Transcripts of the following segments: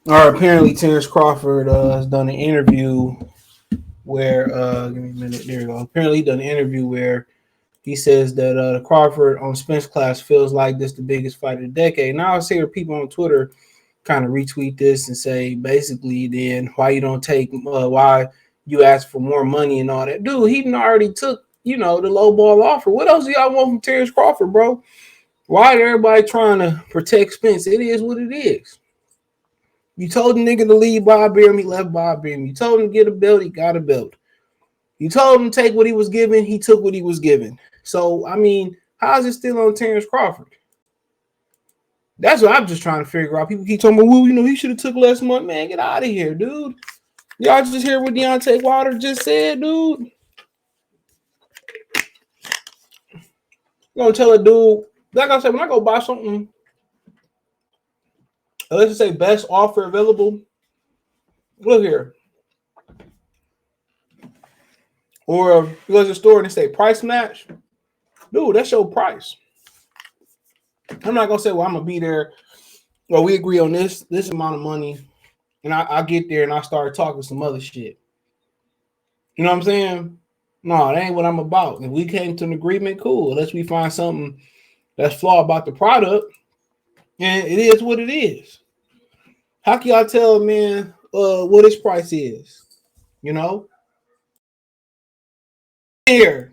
All right, apparently Terence Crawford has done an interview where give me a minute, there you go. Apparently he done an interview where he says that the Crawford on Spence class feels like this the biggest fight of the decade. Now I see people on Twitter kind of retweet this and say basically then why you don't take why you ask for more money and all that. Dude, he already took, the low ball offer. What else do y'all want from Terence Crawford, bro? Why is everybody trying to protect Spence? It is what it is. You told the nigga to leave Bob Beam, he left Bob Beam. You told him to get a belt, he got a belt. You told him to take what he was given, he took what he was given. So, I mean, how is it still on Terence Crawford? That's what I'm just trying to figure out. People keep talking about, well, he should have took less money. Man, get out of here, dude. Y'all just hear what Deontay Wilder just said, dude? You gonna tell a dude, like I said, when I go buy something, let's just say best offer available, look here. Or you go to the store and they say price match, dude, that's your price. I'm not gonna say, well, I'm gonna be there. Well, we agree on this amount of money, and I get there and I start talking some other shit. You know what I'm saying? No, that ain't what I'm about. If we came to an agreement, cool. Unless we find something that's flawed about the product, and it is what it is. How can y'all tell a man what his price is? Here.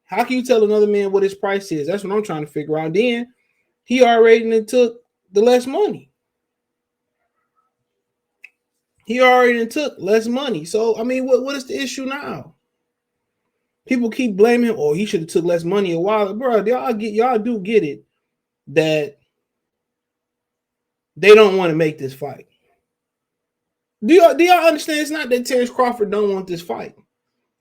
How can you tell another man what his price is? That's what I'm trying to figure out. Then he already took the less money. He already took less money. So, I mean, what is the issue now? People keep blaming him. Oh, he should have took less money a while. Bro, y'all do get it that they don't want to make this fight. Do y'all understand? It's not that Terence Crawford don't want this fight.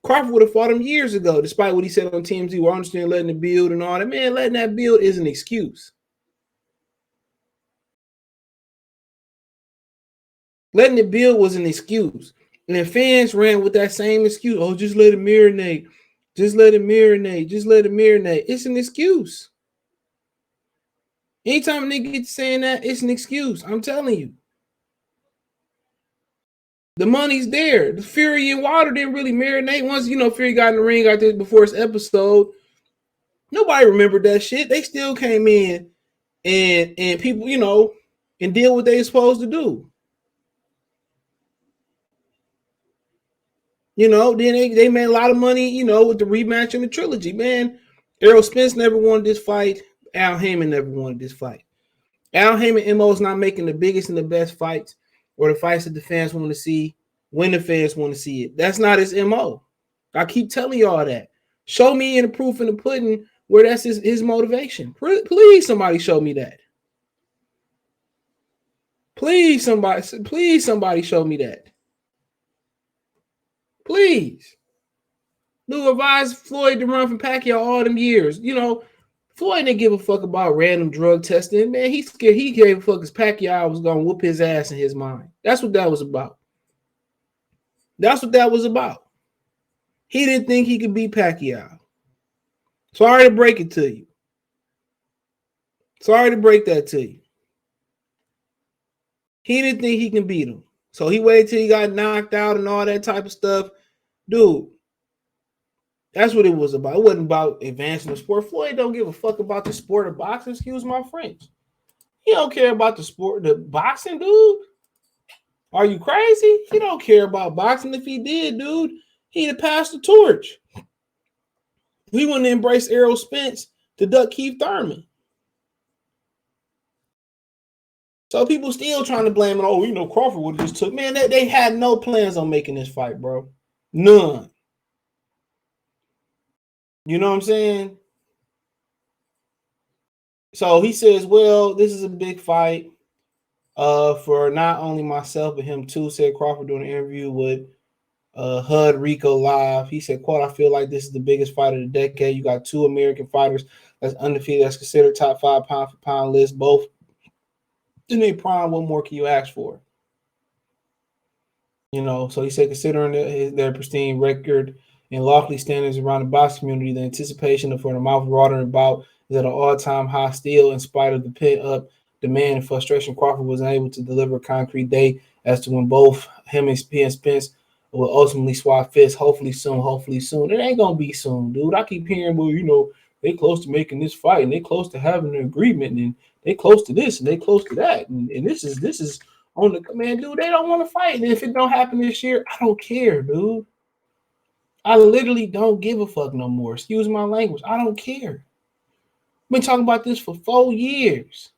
Crawford would have fought him years ago, despite what he said on TMZ. Well, I understand letting it build and all that. Man, letting that build is an excuse. Letting it build was an excuse. And then fans ran with that same excuse. Oh, just let it marinate. Just let it marinate. Just let it marinate. It's an excuse. Anytime a nigga gets saying that, it's an excuse. I'm telling you. The money's there. The Fury and Wilder didn't really marinate. Once, Fury got in the ring out there before his episode, nobody remembered that shit. They still came in and people, and did what they were supposed to do. Then they made a lot of money, with the rematch and the trilogy. Man, Errol Spence never wanted this fight. Al Heyman never wanted this fight. Al Heyman MO is not making the biggest and the best fights or the fights that the fans want to see when the fans want to see it. That's not his MO. I keep telling y'all that. Show me in the proof in the pudding where that's his motivation. Please, somebody show me that. Please, somebody show me that. Please. Who advised Floyd to run from Pacquiao all them years? Floyd didn't give a fuck about random drug testing. Man, he scared. He gave a fuck because Pacquiao was going to whoop his ass in his mind. That's what that was about. That's what that was about. He didn't think he could beat Pacquiao. Sorry to break it to you. Sorry to break that to you. He didn't think he can beat him. So he waited till he got knocked out and all that type of stuff. Dude, that's what it was about. It wasn't about advancing the sport. Floyd don't give a fuck about the sport of boxing. Excuse my French. He don't care about the sport, the boxing, dude. Are you crazy? He don't care about boxing. If he did, dude, he'd have passed the torch. He wouldn't embrace Errol Spence to duck Keith Thurman. So people still trying to blame it. Oh, Crawford would have just took. Man, they had no plans on making this fight, bro. None. You know what I'm saying? So he says, well, this is a big fight for not only myself, but him too, said Crawford during an interview with HUD Rico Live. He said, quote, I feel like this is the biggest fight of the decade. You got two American fighters that's undefeated, that's considered top 5 pound for pound list, both in their prime. What more can you ask for? So he said, considering their pristine record and lofty standards around the boxing community, the anticipation for the mouth-watering bout is at an all-time high still in spite of the pent-up demand and frustration, Crawford was unable to deliver a concrete date as to when both him and Spence will ultimately swap fists. Hopefully soon, hopefully soon. It ain't gonna be soon, dude. I keep hearing, well, they close to making this fight and they close to having an agreement and they close to this and they close to that. And this is on the man, dude. They don't want to fight. And if it don't happen this year, I don't care, dude. I literally don't give a fuck no more. Excuse my language. I don't care. I've been talking about this for 4 years.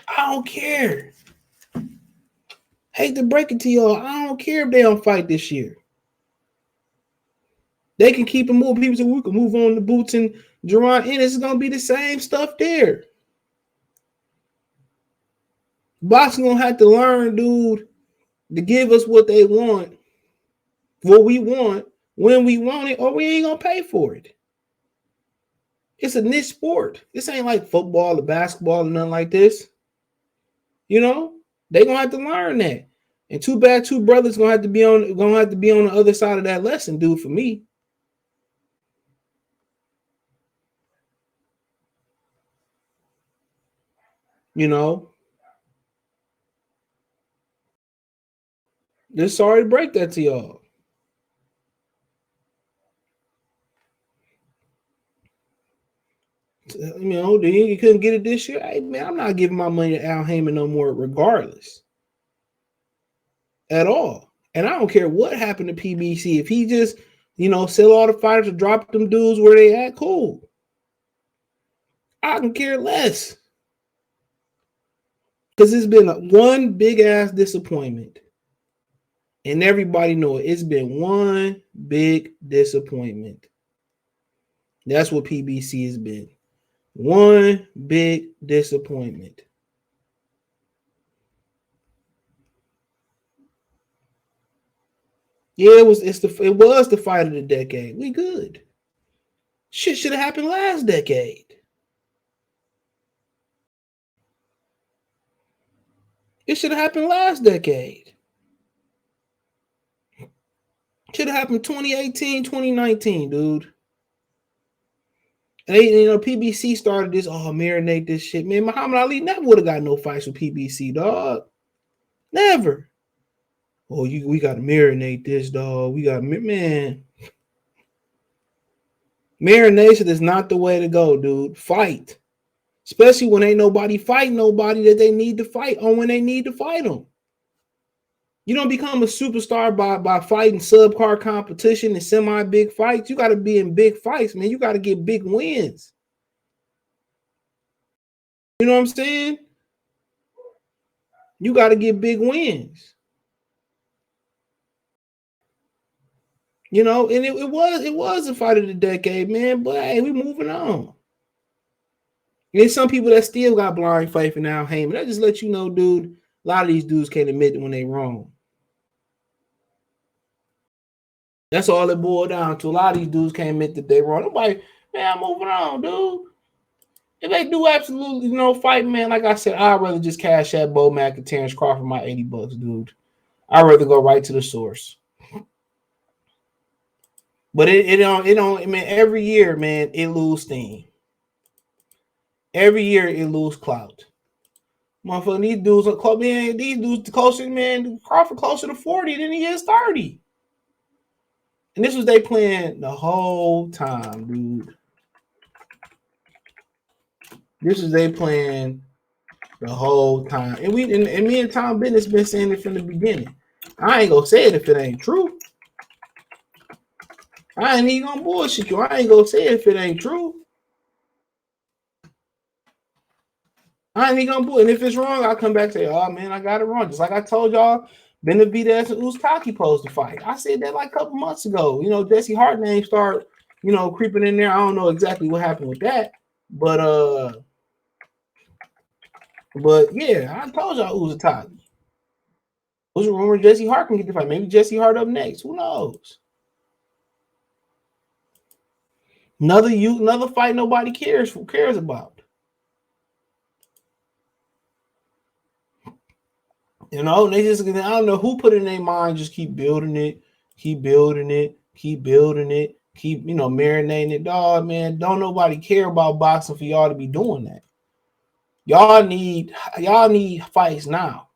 I don't care. Hate to break it to y'all. I don't care if they don't fight this year. They can keep it moving. People say we can move on to Boots and Jerron, and it's gonna be the same stuff there. Boxing gonna have to learn, dude, to give us what they want, what we want, when we want it, or we ain't gonna pay for it. It's a niche sport. This ain't like football or basketball or nothing like this. They gonna have to learn that. And too bad, two brothers gonna have to be on the other side of that lesson, dude. For me, just sorry to break that to y'all. You couldn't get it this year. Hey, man, I'm not giving my money to Al Heyman no more, regardless. At all. And I don't care what happened to PBC. If he just, sell all the fighters or drop them dudes where they at, cool. I can care less. Because it's been one big ass disappointment. And everybody know it. It's been one big disappointment. That's what PBC has been. One big disappointment. Yeah, it was the fight of the decade. We good. Shit should have happened last decade. It should have happened last decade. Should have happened 2018, 2019, dude. And PBC started this, marinate this shit. Man, Muhammad Ali never would have got no fights with PBC, dog. Never. We got to marinate this, dog. We got, man. Marination is not the way to go, dude. Fight. Especially when ain't nobody fighting nobody that they need to fight on when they need to fight them. You don't become a superstar by fighting subpar competition and semi-big fights. You got to be in big fights, man. You got to get big wins. You know what I'm saying? You got to get big wins. And it was a fight of the decade, man. But hey, we moving on. And there's some people that still got blind faith in Al Heyman. That just let you know, dude, a lot of these dudes can't admit when they wrong. That's all it boiled down to. A lot of these dudes can't admit that they wrong. Nobody, man, I'm moving on, dude. If they do absolutely fight, man, like I said, I'd rather just cash that Bo Mack and Terence Crawford my $80, dude. I'd rather go right to the source. But it don't, man, every year, man, it lose steam. Every year it lose clout. Motherfucker, these dudes closer, man, Crawford closer to 40 than he is 30. And this was they playing the whole time, dude. This is they playing the whole time. And me and Tom Business been saying it from the beginning. I ain't gonna say it if it ain't true. I ain't even gonna bullshit you. I ain't gonna say it if it ain't true. I ain't even gonna bullshit. And if it's wrong, I'll come back and say, oh man, I got it wrong. Just like I told y'all, Benavidez and Uzumaki supposed to fight. I said that like a couple months ago. Jesse Hart name start, creeping in there. I don't know exactly what happened with that. But yeah, I told y'all Uzumaki. There's a rumor Jesse Hart can get the fight. Maybe Jesse Hart up next. Who knows? Another fight nobody cares about. They just, I don't know who put it in their mind, just keep building it, keep marinating it. Dog, man, don't nobody care about boxing for y'all to be doing that. Y'all need fights now.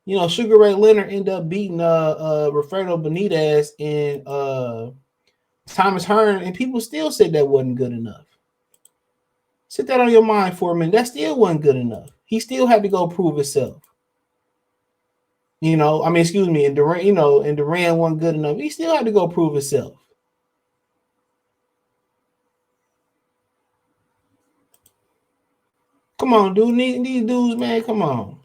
You know, Sugar Ray Leonard ended up beating Rafael Benitez and Thomas Hearn, and people still said that wasn't good enough. Sit that on your mind for a minute. That still wasn't good enough. He still had to go prove himself. You know, I mean, excuse me, and Durant, you know, and Durant wasn't good enough. He still had to go prove himself. Come on, dude. These dudes, man, come on.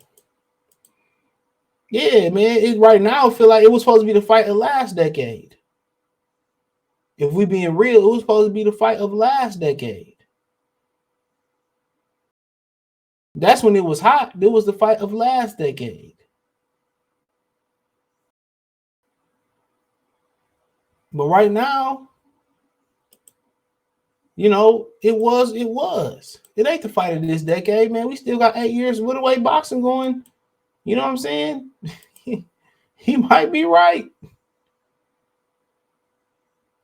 Yeah, man. It right now I feel like it was supposed to be the fight of last decade. If we being real, it was supposed to be the fight of last decade. That's when it was hot. It was the fight of last decade. But right now, you know, it was. It ain't the fight of this decade, man. We still got 8 years of middleweight boxing going. You know what I'm saying? He might be right.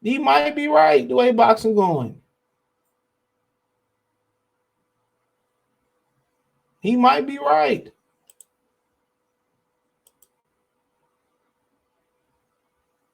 He might be right the way boxing going. He might be right.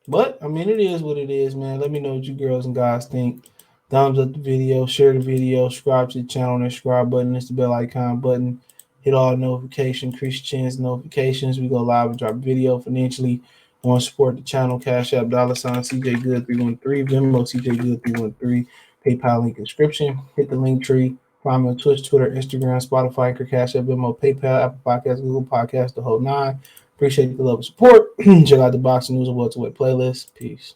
But I mean, it is what it is, man. Let me know what you girls and guys think. Thumbs up the video, share the video, subscribe to the channel, and subscribe button. It's the bell icon button. Hit all notifications, increase your chance notifications. We go live and drop video financially. Want to support the channel? Cash App, $ CJ Good 313, Venmo CJ Good 313, PayPal link description. Hit the link tree. Find me on Twitch, Twitter, Instagram, Spotify, Cash App, Venmo, PayPal, Apple Podcasts, Google Podcasts, the whole nine. Appreciate the love and support. Check out the boxing news and welterweight playlist. Peace.